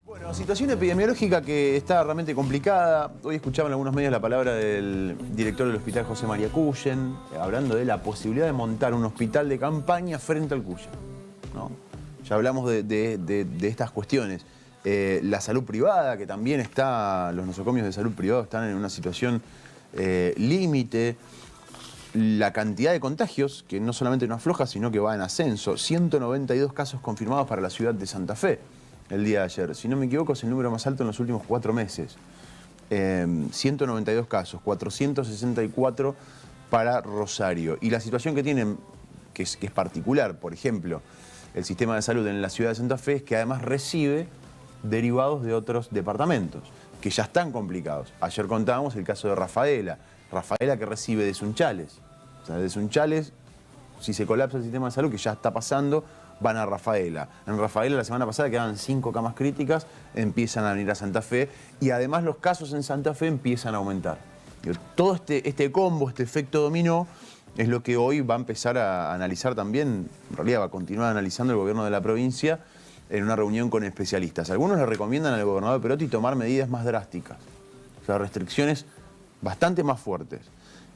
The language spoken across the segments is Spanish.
Bueno, situación epidemiológica que está realmente complicada. Hoy escuchaba en algunos medios la palabra del director del hospital José María Cuyen, hablando de la posibilidad de montar un hospital de campaña frente al Cuyen, ¿no? Ya hablamos de estas cuestiones. La salud privada, que también está, los nosocomios de salud privada están en una situación límite. La cantidad de contagios, que no solamente no afloja, sino que va en ascenso. 192 casos confirmados para la ciudad de Santa Fe el día de ayer. Si no me equivoco, es el número más alto en los últimos 4 meses. 192 casos, 464 para Rosario. Y la situación que tienen, que es particular, por ejemplo, el sistema de salud en la ciudad de Santa Fe, es que además recibe derivados de otros departamentos, que ya están complicados. Ayer contábamos el caso de Rafaela. Rafaela que recibe de Sunchales. O sea, de Sunchales, si se colapsa el sistema de salud, que ya está pasando, van a Rafaela. En Rafaela la semana pasada quedaban 5 camas críticas, empiezan a venir a Santa Fe y además los casos en Santa Fe empiezan a aumentar. Todo este combo, este efecto dominó, es lo que hoy va a empezar a analizar también, en realidad va a continuar analizando el gobierno de la provincia en una reunión con especialistas. Algunos le recomiendan al gobernador Perotti tomar medidas más drásticas, o sea, restricciones bastante más fuertes.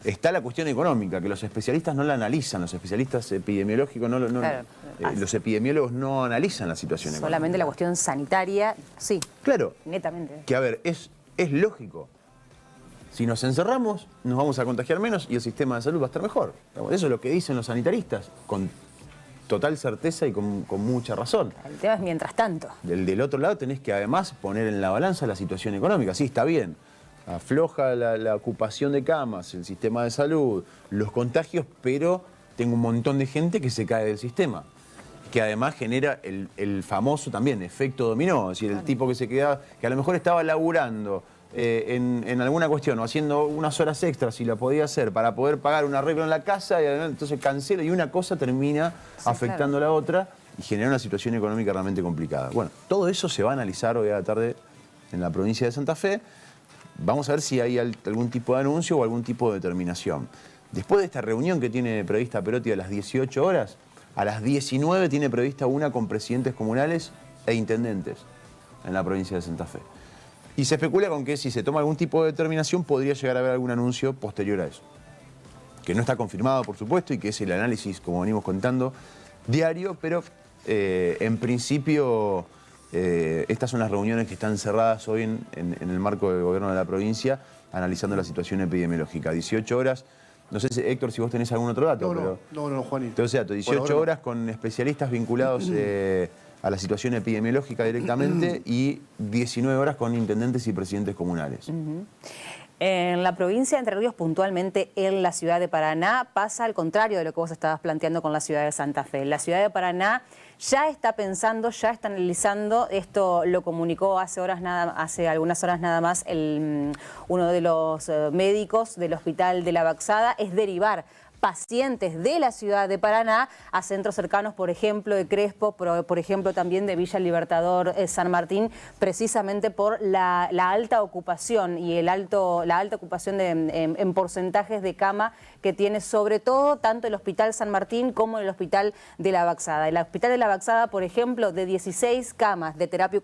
Está la cuestión económica, que los especialistas no la analizan, los especialistas epidemiológicos Claro, los epidemiólogos no analizan la situación económica. Solamente la cuestión sanitaria, sí. Claro. Netamente. Que a ver, es lógico. Si nos encerramos, nos vamos a contagiar menos y el sistema de salud va a estar mejor. Eso es lo que dicen los sanitaristas, con total certeza y con mucha razón. El tema es mientras tanto. Del otro lado tenés que además poner en la balanza la situación económica. Sí, está bien. Afloja la ocupación de camas, el sistema de salud, los contagios, pero tengo un montón de gente que se cae del sistema, que además genera el famoso también efecto dominó, es decir, el tipo que se queda, que a lo mejor estaba laburando en alguna cuestión o haciendo unas horas extras si la podía hacer para poder pagar un arreglo en la casa, y entonces cancela y una cosa termina afectando a la otra y genera una situación económica realmente complicada. Bueno, todo eso se va a analizar hoy a la tarde en la provincia de Santa Fe. Vamos a ver si hay algún tipo de anuncio o algún tipo de determinación. Después de esta reunión que tiene prevista Perotti a las 18 horas, a las 19 tiene prevista una con presidentes comunales e intendentes en la provincia de Santa Fe. Y se especula con que si se toma algún tipo de determinación podría llegar a haber algún anuncio posterior a eso. Que no está confirmado, por supuesto, y que es el análisis, como venimos contando, diario, pero en principio... estas son las reuniones que están cerradas hoy en el marco del gobierno de la provincia, analizando la situación epidemiológica. 18 horas, no sé, Héctor, si vos tenés algún otro dato. No, Juanito. Entonces, 18 horas con especialistas vinculados a la situación epidemiológica directamente y 19 horas con intendentes y presidentes comunales. En la provincia de Entre Ríos, puntualmente en la ciudad de Paraná, pasa al contrario de lo que vos estabas planteando con la ciudad de Santa Fe. La ciudad de Paraná ya está pensando, ya está analizando, esto lo comunicó hace algunas horas nada más uno de los médicos del hospital de La Baxada, es derivar pacientes de la ciudad de Paraná a centros cercanos, por ejemplo, de Crespo, por ejemplo, también de Villa Libertador, San Martín, precisamente por la alta ocupación y la alta ocupación en porcentajes de cama que tiene sobre todo tanto el Hospital San Martín como el Hospital de La Baxada. El Hospital de La Baxada, por ejemplo, de 16 camas de terapia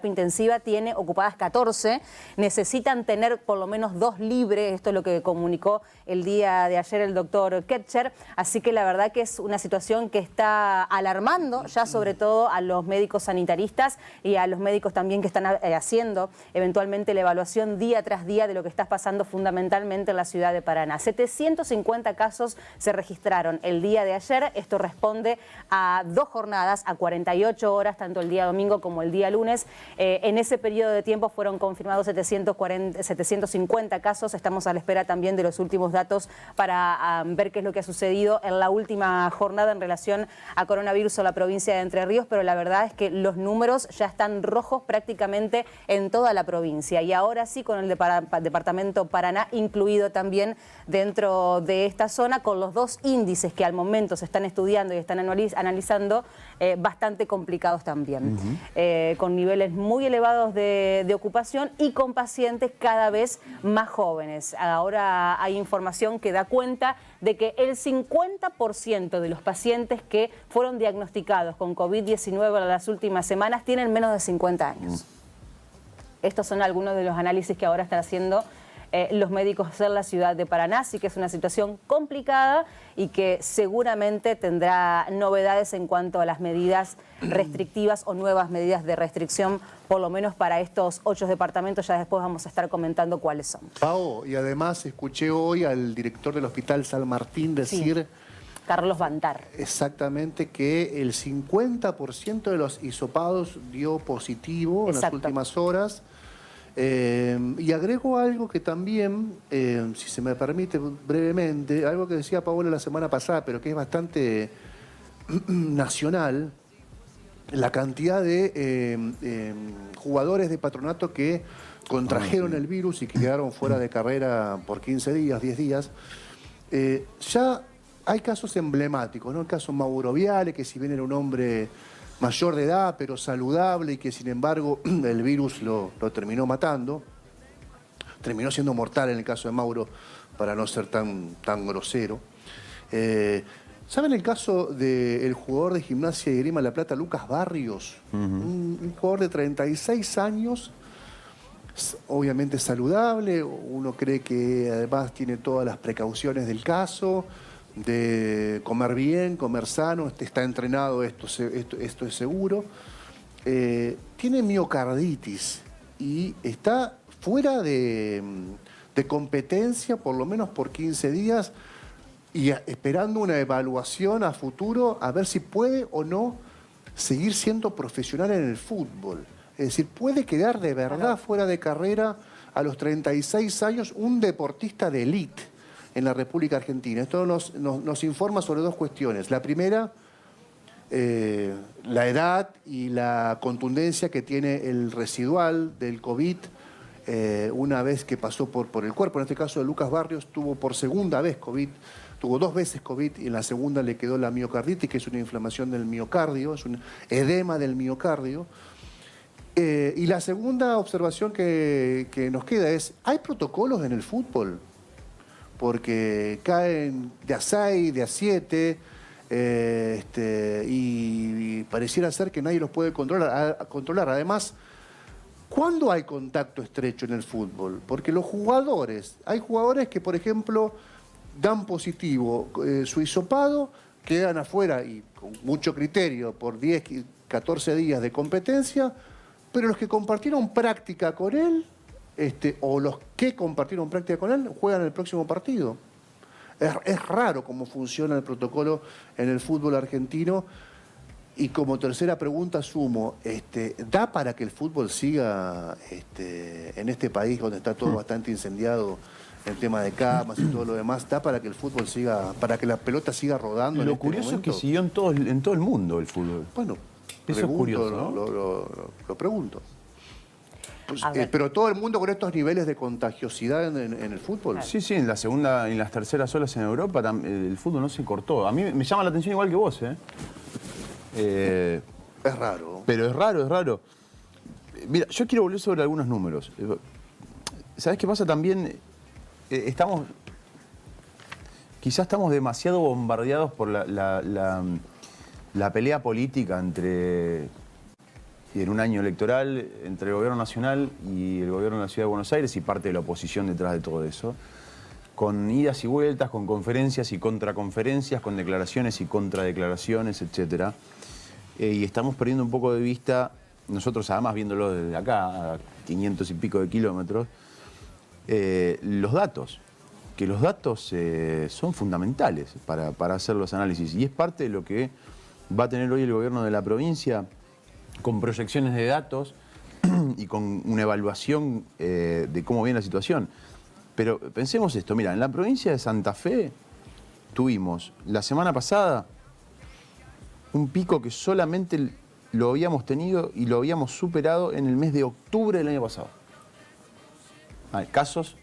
intensiva, tiene ocupadas 14. Necesitan tener por lo menos 2 libres, esto es lo que comunicó el día de ayer el doctor Ketcher, así que la verdad que es una situación que está alarmando ya sobre todo a los médicos sanitaristas y a los médicos también que están haciendo eventualmente la evaluación día tras día de lo que está pasando fundamentalmente en la ciudad de Paraná. 750 casos se registraron el día de ayer, esto responde a 2 jornadas, a 48 horas, tanto el día domingo como el día lunes. En ese periodo de tiempo fueron confirmados 750 casos, estamos a la espera también de los últimos datos para ver qué es lo que ha sucedido en la última jornada en relación a coronavirus en la provincia de Entre Ríos, pero la verdad es que los números ya están rojos prácticamente en toda la provincia y ahora sí con el departamento Paraná incluido también dentro dentro de esta zona, con los dos índices que al momento se están estudiando y están analizando, bastante complicados también, con niveles muy elevados de ocupación y con pacientes cada vez más jóvenes. Ahora hay información que da cuenta de que el 50% de los pacientes que fueron diagnosticados con COVID-19 en las últimas semanas tienen menos de 50 años. Estos son algunos de los análisis que ahora están haciendo los médicos en la ciudad de Paraná, así que es una situación complicada y que seguramente tendrá novedades en cuanto a las medidas restrictivas o nuevas medidas de restricción, por lo menos para estos 8 departamentos. Ya después vamos a estar comentando cuáles son. Pao, y además escuché hoy al director del Hospital San Martín decir... Sí. Carlos Bantar. Exactamente, que el 50% de los hisopados dio positivo en las últimas horas. Y agrego algo que también, si se me permite brevemente, algo que decía Paola la semana pasada, pero que es bastante nacional, la cantidad de jugadores de Patronato que contrajeron el virus y que quedaron fuera de carrera por 15 días, 10 días. Ya hay casos emblemáticos, ¿no? El caso Mauro Viale, que si bien era un hombre mayor de edad, pero saludable, y que sin embargo el virus lo terminó matando. Terminó siendo mortal en el caso de Mauro, para no ser tan grosero. ¿Saben el caso del jugador de Gimnasia y Esgrima La Plata, Lucas Barrios? Un jugador de 36 años, obviamente saludable. Uno cree que además tiene todas las precauciones del caso, de comer bien, comer sano, está entrenado, esto es seguro. Tiene miocarditis y está fuera de competencia por lo menos por 15 días y esperando una evaluación a futuro a ver si puede o no seguir siendo profesional en el fútbol. Es decir, puede quedar de verdad fuera de carrera a los 36 años un deportista de élite en la República Argentina. Esto nos informa sobre dos cuestiones. La primera, la edad y la contundencia que tiene el residual del COVID una vez que pasó por el cuerpo. En este caso de Lucas Barrios tuvo por segunda vez COVID, tuvo 2 veces COVID y en la segunda le quedó la miocarditis, que es una inflamación del miocardio, es un edema del miocardio. Y la segunda observación que nos queda es, ¿hay protocolos en el fútbol? Porque caen de a 6, de a 7, y pareciera ser que nadie los puede controlar. Además, ¿cuándo hay contacto estrecho en el fútbol? Porque hay jugadores que, por ejemplo, dan positivo su hisopado, quedan afuera y con mucho criterio por 10, 14 días de competencia, pero los que compartieron práctica con él, o los que compartieron práctica con él, juegan el próximo partido. Es raro cómo funciona el protocolo en el fútbol argentino. Y como tercera pregunta sumo, ¿da para que el fútbol siga en este país donde está todo bastante incendiado, el tema de camas y todo lo demás, da para que el fútbol siga, para que la pelota siga rodando? Lo curioso es que siguió en todo el mundo el fútbol. Bueno, eso es curioso, ¿no? Lo pregunto. Pues, pero todo el mundo con estos niveles de contagiosidad en el fútbol. Sí, en la segunda y en las terceras olas en Europa el fútbol no se cortó. A mí me llama la atención igual que vos, es raro. Pero es raro. Mira, yo quiero volver sobre algunos números. ¿Sabés qué pasa también? Quizás estamos demasiado bombardeados por la pelea política en un año electoral entre el gobierno nacional y el gobierno de la Ciudad de Buenos Aires y parte de la oposición detrás de todo eso, con idas y vueltas, con conferencias y contraconferencias, con declaraciones y contradeclaraciones, etc. Y estamos perdiendo un poco de vista, nosotros además viéndolo desde acá, a 500 y pico de kilómetros, los datos, que los datos son fundamentales para hacer los análisis. Y es parte de lo que va a tener hoy el gobierno de la provincia, con proyecciones de datos y con una evaluación de cómo viene la situación. Pero pensemos esto, mira, en la provincia de Santa Fe tuvimos la semana pasada un pico que solamente lo habíamos tenido y lo habíamos superado en el mes de octubre del año pasado. Casos,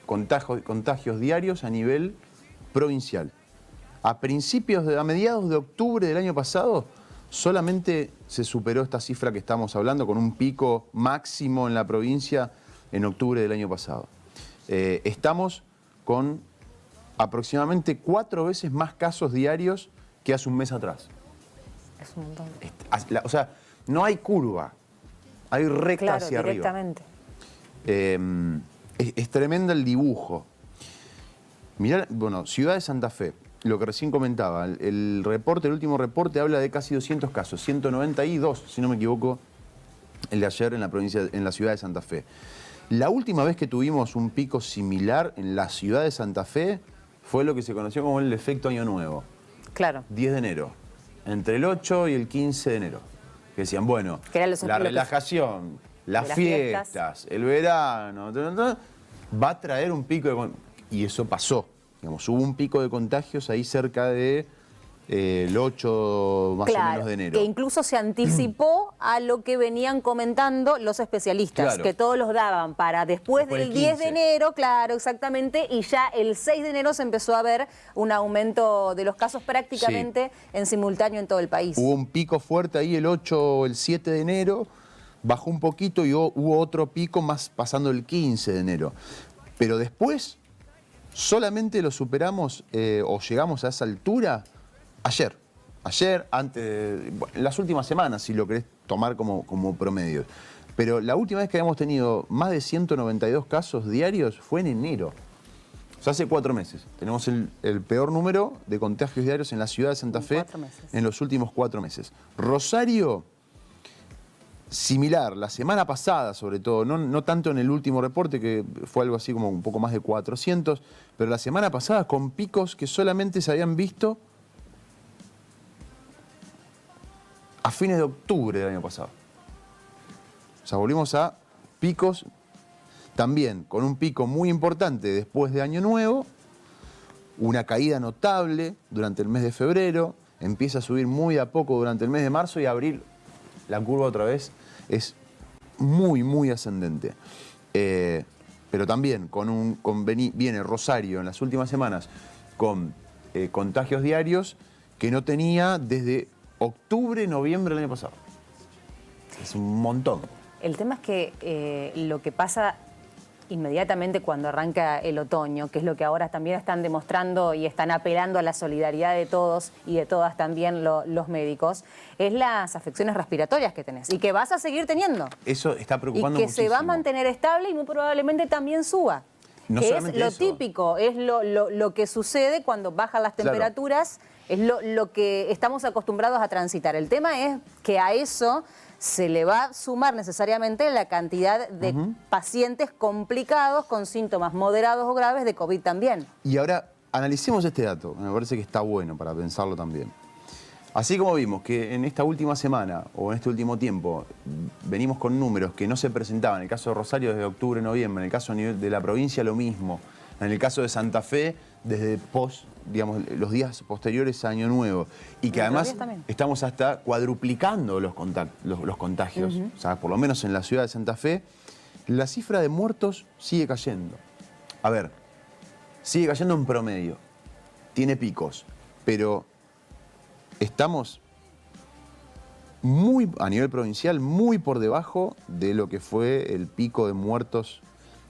contagios diarios a nivel provincial. A mediados de octubre del año pasado, solamente se superó esta cifra que estamos hablando, con un pico máximo en la provincia en octubre del año pasado. Estamos con aproximadamente 4 veces más casos diarios que hace un mes atrás. Es un montón. O sea, no hay curva, hay recta hacia directamente. arriba. Es tremendo el dibujo. Mirá, bueno, Ciudad de Santa Fe, lo que recién comentaba, el último reporte habla de casi 200 casos, 192, si no me equivoco, el de ayer en la ciudad de Santa Fe. La última vez que tuvimos un pico similar en la ciudad de Santa Fe fue lo que se conoció como el efecto Año Nuevo. Claro. 10 de enero, entre el 8 y el 15 de enero. Que decían, bueno, la relajación, las fiestas, el verano, va a traer un pico de... Y eso pasó. Digamos, hubo un pico de contagios ahí cerca de el 8 más o menos de enero. Que incluso se anticipó a lo que venían comentando los especialistas, Claro. que todos los daban para después del 10 de enero, claro, exactamente, y ya el 6 de enero se empezó a ver un aumento de los casos prácticamente en simultáneo en todo el país. Hubo un pico fuerte ahí el 8 o el 7 de enero, bajó un poquito y hubo otro pico más pasando el 15 de enero. Pero después solamente lo superamos o llegamos a esa altura ayer, en las últimas semanas, si lo querés tomar como promedio. Pero la última vez que habíamos tenido más de 192 casos diarios fue en enero. O sea, hace 4 meses. Tenemos el peor número de contagios diarios en la ciudad de Santa Fe en los últimos 4 meses. Rosario, similar, la semana pasada sobre todo, no tanto en el último reporte, que fue algo así como un poco más de 400, pero la semana pasada con picos que solamente se habían visto a fines de octubre del año pasado. O sea, volvimos a picos también con un pico muy importante después de Año Nuevo, una caída notable durante el mes de febrero, empieza a subir muy a poco durante el mes de marzo y abril la curva otra vez es muy, muy ascendente. Pero también viene Rosario en las últimas semanas con contagios diarios que no tenía desde octubre, noviembre del año pasado. Es un montón. El tema es que lo que pasa inmediatamente cuando arranca el otoño, que es lo que ahora también están demostrando y están apelando a la solidaridad de todos y de todas también los médicos, es las afecciones respiratorias que tenés y que vas a seguir teniendo. Eso está preocupando muchísimo. Y que muchísimo. se va a mantener estable y muy probablemente también suba. No que solamente es lo eso. típico, es lo que sucede cuando bajan las temperaturas, es lo que estamos acostumbrados a transitar. El tema es que a eso se le va a sumar necesariamente la cantidad de pacientes complicados con síntomas moderados o graves de COVID también. Y ahora analicemos este dato, me parece que está bueno para pensarlo también. Así como vimos que en esta última semana o en este último tiempo venimos con números que no se presentaban, en el caso de Rosario desde octubre, noviembre, en el caso de la provincia lo mismo, en el caso de Santa Fe desde los días posteriores a Año Nuevo, y que además estamos hasta cuadruplicando los contagios, o sea, por lo menos en la ciudad de Santa Fe, la cifra de muertos sigue cayendo. A ver, sigue cayendo en promedio, tiene picos, pero estamos a nivel provincial muy por debajo de lo que fue el pico de muertos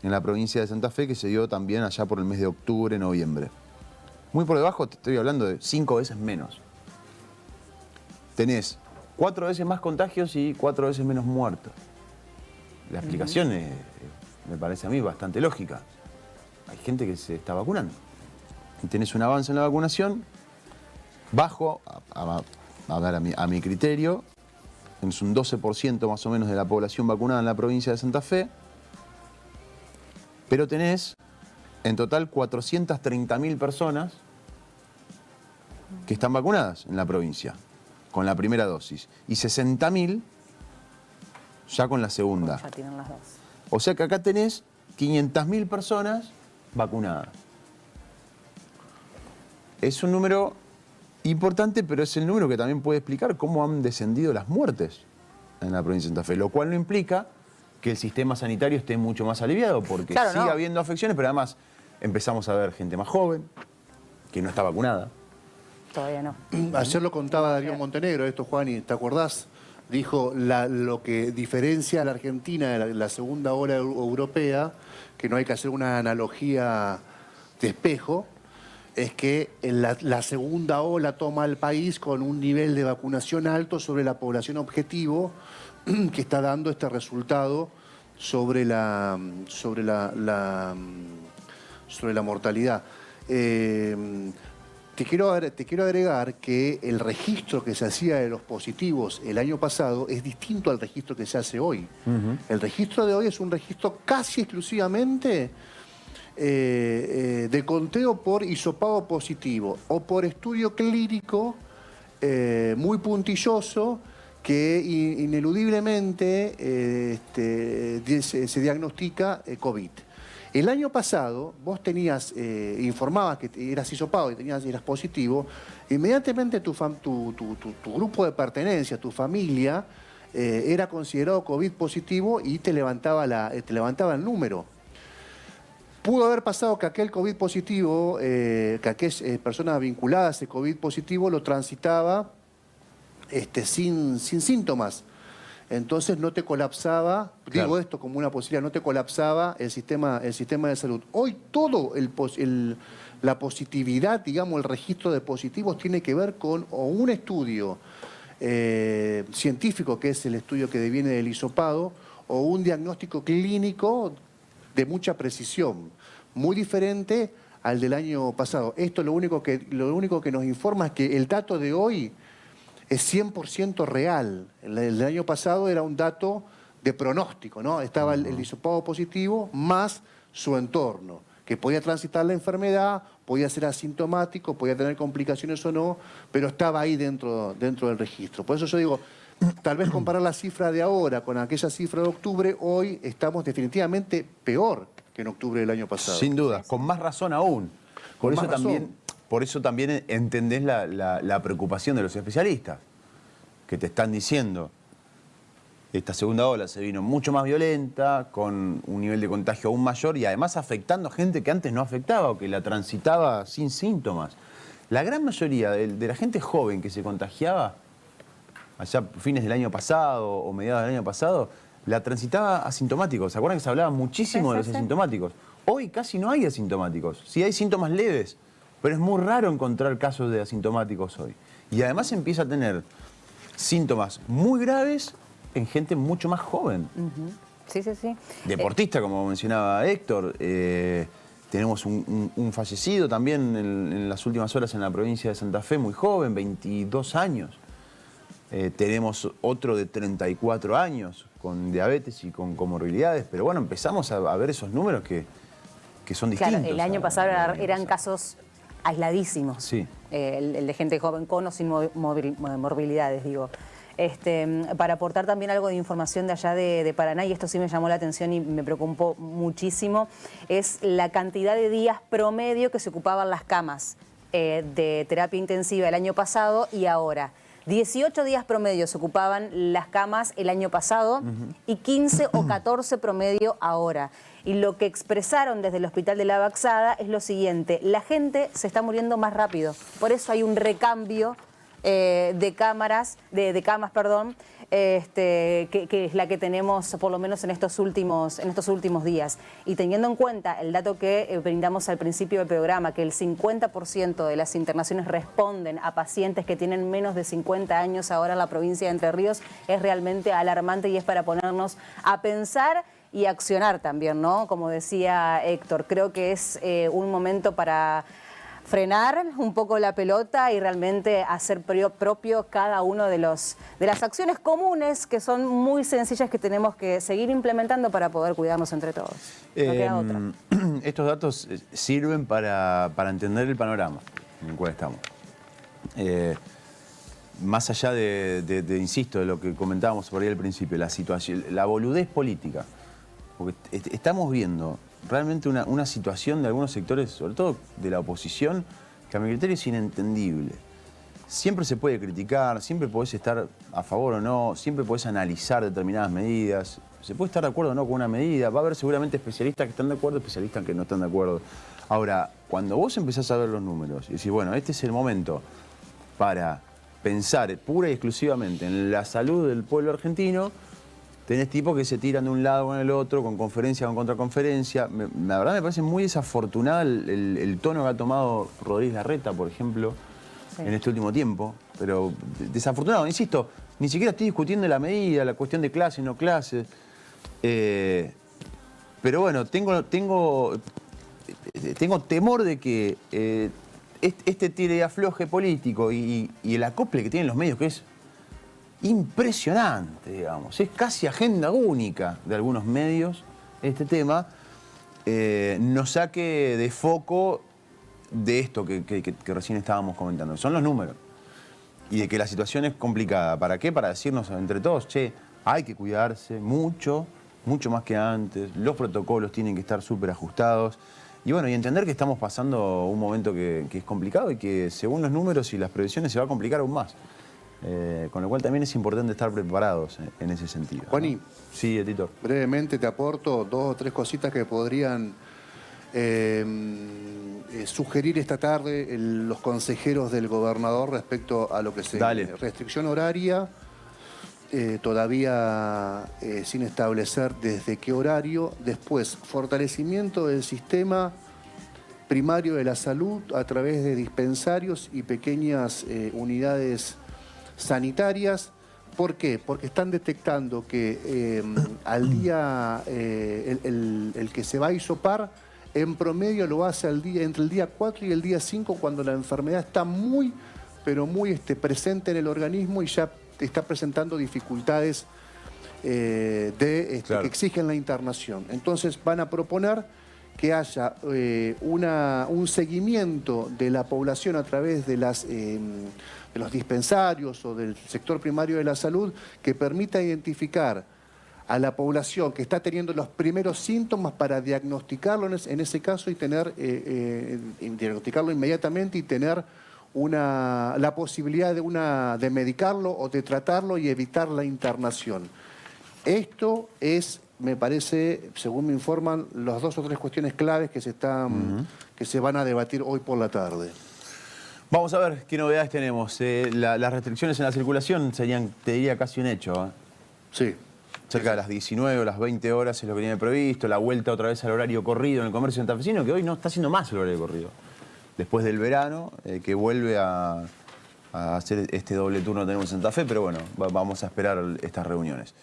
en la provincia de Santa Fe, que se dio también allá por el mes de octubre, noviembre. Muy por debajo, te estoy hablando de 5 veces menos. Tenés 4 veces más contagios y 4 veces menos muertos. La explicación me parece a mí bastante lógica. Hay gente que se está vacunando. Y tenés un avance en la vacunación bajo, a mi criterio, es un 12% más o menos de la población vacunada en la provincia de Santa Fe, pero tenés en total 430.000 personas que están vacunadas en la provincia con la primera dosis y 60.000 ya con la segunda. Ya tienen las dos. O sea que acá tenés 500.000 personas vacunadas. Es un número importante, pero es el número que también puede explicar cómo han descendido las muertes en la provincia de Santa Fe, lo cual no implica que el sistema sanitario esté mucho más aliviado, porque sigue habiendo afecciones, pero además empezamos a ver gente más joven, que no está vacunada. Todavía no. Ayer lo contaba Darío Montenegro, esto, Juani, ¿te acordás? Dijo lo que diferencia a la Argentina de la segunda ola europea, que no hay que hacer una analogía de espejo, es que la segunda ola toma al país con un nivel de vacunación alto sobre la población objetivo que está dando este resultado sobre la mortalidad. Te quiero agregar que el registro que se hacía de los positivos el año pasado es distinto al registro que se hace hoy. El registro de hoy es un registro casi exclusivamente de conteo por hisopado positivo o por estudio clínico muy puntilloso que ineludiblemente se diagnostica COVID. El año pasado vos tenías, informabas que eras hisopado y eras positivo, inmediatamente tu grupo de pertenencia, tu familia, era considerado COVID positivo y te levantaba el número. Pudo haber pasado que aquel COVID positivo, que aquella persona vinculada a ese COVID positivo lo transitaba sin síntomas. Entonces no te colapsaba, claro. Digo esto como una posibilidad, no te colapsaba el sistema de salud. Hoy todo la positividad, digamos, el registro de positivos tiene que ver con o un estudio científico, que es el estudio que deviene del hisopado, o un diagnóstico clínico de mucha precisión, muy diferente al del año pasado. Esto lo único que nos informa es que el dato de hoy es 100% real. El año pasado era un dato de pronóstico, ¿no? Estaba el hisopado positivo más su entorno, que podía transitar la enfermedad, podía ser asintomático, podía tener complicaciones o no, pero estaba ahí dentro del registro. Por eso yo digo, tal vez comparar la cifra de ahora con aquella cifra de octubre, hoy estamos definitivamente peor que en octubre del año pasado. Sin duda, con más razón aún. Por eso también entendés la preocupación de los especialistas, que te están diciendo, esta segunda ola se vino mucho más violenta, con un nivel de contagio aún mayor y además afectando a gente que antes no afectaba o que la transitaba sin síntomas. La gran mayoría de la gente joven que se contagiaba, allá fines del año pasado o mediados del año pasado, la transitaba asintomáticos. ¿Se acuerdan que se hablaba muchísimo de los asintomáticos? Hoy casi no hay asintomáticos. Sí hay síntomas leves, pero es muy raro encontrar casos de asintomáticos hoy. Y además empieza a tener síntomas muy graves en gente mucho más joven. Sí. Deportista, como mencionaba Héctor. Tenemos un fallecido también en las últimas horas en la provincia de Santa Fe, muy joven, 22 años. Tenemos otro de 34 años con diabetes y con comorbilidades, pero bueno, empezamos a ver esos números que son distintos. Claro, el año pasado eran casos aisladísimos. Sí. El de gente joven con o sin morbilidades, digo. Para aportar también algo de información de allá de Paraná, y esto sí me llamó la atención y me preocupó muchísimo, es la cantidad de días promedio que se ocupaban las camas de terapia intensiva el año pasado y ahora. 18 días promedio se ocupaban las camas el año pasado y 15 o 14 promedio ahora. Y lo que expresaron desde el Hospital de la Baxada es lo siguiente: la gente se está muriendo más rápido, por eso hay un recambio de camas, que es la que tenemos por lo menos en estos últimos días. Y teniendo en cuenta el dato que brindamos al principio del programa, que el 50% de las internaciones responden a pacientes que tienen menos de 50 años ahora en la provincia de Entre Ríos, es realmente alarmante y es para ponernos a pensar y accionar también, ¿no? Como decía Héctor, creo que es un momento para frenar un poco la pelota y realmente hacer propio cada uno de las acciones comunes que son muy sencillas que tenemos que seguir implementando para poder cuidarnos entre todos. No queda otra. Estos datos sirven para entender el panorama en el cual estamos. Más allá insisto, de lo que comentábamos por ahí al principio, la situación, la boludez política, porque estamos viendo realmente una situación de algunos sectores, sobre todo de la oposición, que a mi criterio es inentendible. Siempre se puede criticar, siempre podés estar a favor o no, siempre podés analizar determinadas medidas, se puede estar de acuerdo o no con una medida, va a haber seguramente especialistas que están de acuerdo, especialistas que no están de acuerdo. Ahora, cuando vos empezás a ver los números y decís, bueno, este es el momento para pensar pura y exclusivamente en la salud del pueblo argentino, tenés tipos que se tiran de un lado con el otro, con conferencia, con contraconferencia. La verdad me parece muy desafortunado el tono que ha tomado Rodríguez Larreta, por ejemplo, en este último tiempo. Pero desafortunado, insisto, ni siquiera estoy discutiendo la medida, la cuestión de clases, no clases. Pero bueno, tengo temor de que este tire y afloje político y el acople que tienen los medios, que es impresionante, digamos, es casi agenda única de algunos medios este tema, nos saque de foco de esto que recién estábamos comentando, son los números. Y de que la situación es complicada. ¿Para qué? Para decirnos entre todos, che, hay que cuidarse mucho más que antes, los protocolos tienen que estar súper ajustados. Y bueno, y entender que estamos pasando un momento que es complicado y que según los números y las previsiones se va a complicar aún más. Con lo cual también es importante estar preparados en ese sentido. Juani, ¿no? Sí, editor. Brevemente te aporto 2 o 3 cositas que podrían sugerir esta tarde los consejeros del gobernador respecto a lo que se... Dale. Restricción horaria, todavía sin establecer desde qué horario. Después, fortalecimiento del sistema primario de la salud a través de dispensarios y pequeñas unidades sanitarias. ¿Por qué? Porque están detectando que al día, el que se va a hisopar, en promedio lo hace entre el día 4 y el día 5, cuando la enfermedad está muy, pero muy presente en el organismo y ya está presentando dificultades Claro. que exigen la internación. Entonces van a proponer que haya un seguimiento de la población a través de los dispensarios o del sector primario de la salud, que permita identificar a la población que está teniendo los primeros síntomas para diagnosticarlo en ese caso y diagnosticarlo inmediatamente y tener la posibilidad de medicarlo o de tratarlo y evitar la internación. Esto es, me parece, según me informan, las 2 o 3 cuestiones claves que se van a debatir hoy por la tarde. Vamos a ver qué novedades tenemos. Las restricciones en la circulación serían, te diría, casi un hecho. Sí. Cerca de las 19 o las 20 horas es lo que tiene previsto. La vuelta otra vez al horario corrido en el comercio santafesino, que hoy no está haciendo más el horario corrido. Después del verano, que vuelve a hacer este doble turno que tenemos en Santa Fe, pero bueno, vamos a esperar estas reuniones.